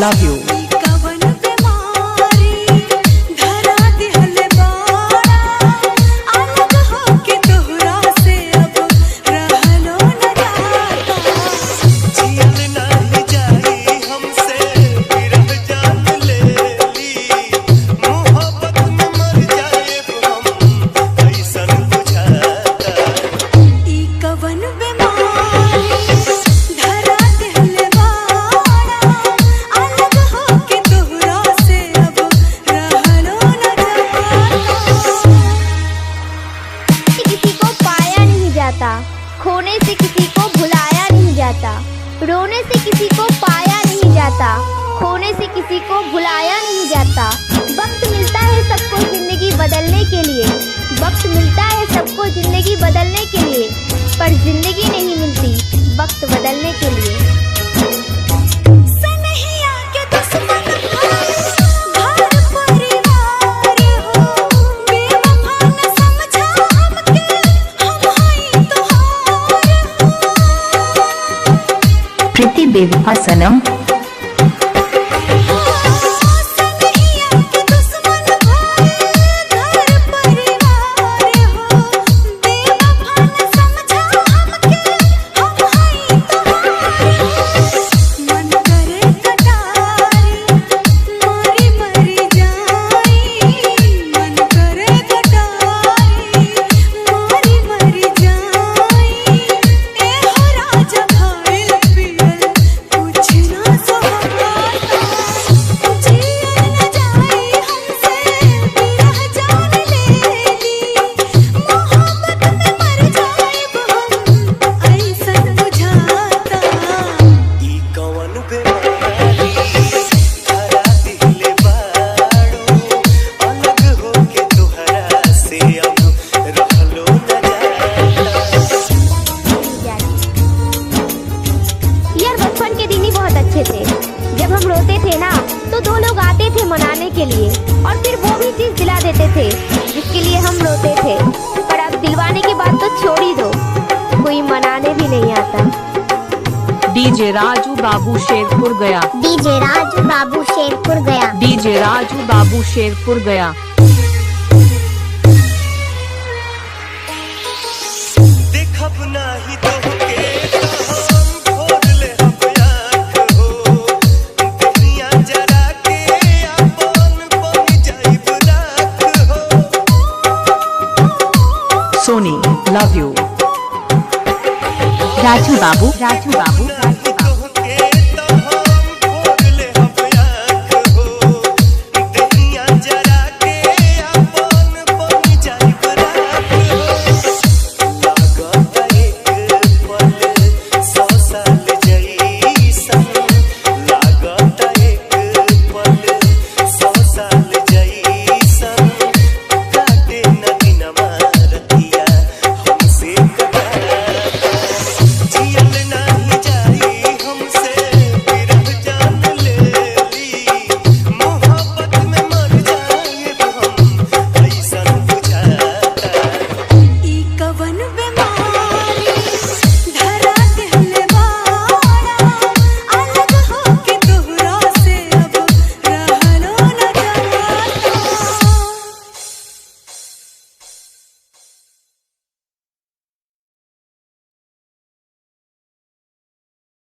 Love you. खोने से किसी को भुलाया नहीं जाता, रोने से किसी को पाया नहीं जाता, खोने से किसी को भुलाया नहीं जाता। वक्त मिलता है सबको जिंदगी बदलने के लिए, वक्त मिलता है सबको जिंदगी बदलने के लिए, पर जिंदगी नहीं मिलती वक्त बदलने के लिए। प्रीति बेवफा सनम। जब हम रोते थे ना तो दो लोग आते थे मनाने के लिए और फिर वो भी चीज दिला देते थे जिसके लिए हम रोते थे। पर अब दिलवाने की बात तो छोड़ ही दो, कोई मनाने भी नहीं आता। डीजे राजू बाबू शेरपुर गया, डीजे राजू बाबू शेरपुर गया, डीजे राजू बाबू शेरपुर गया। देखब नाही तो सोनी लव यू। राजू बाबू, राजू बाबू।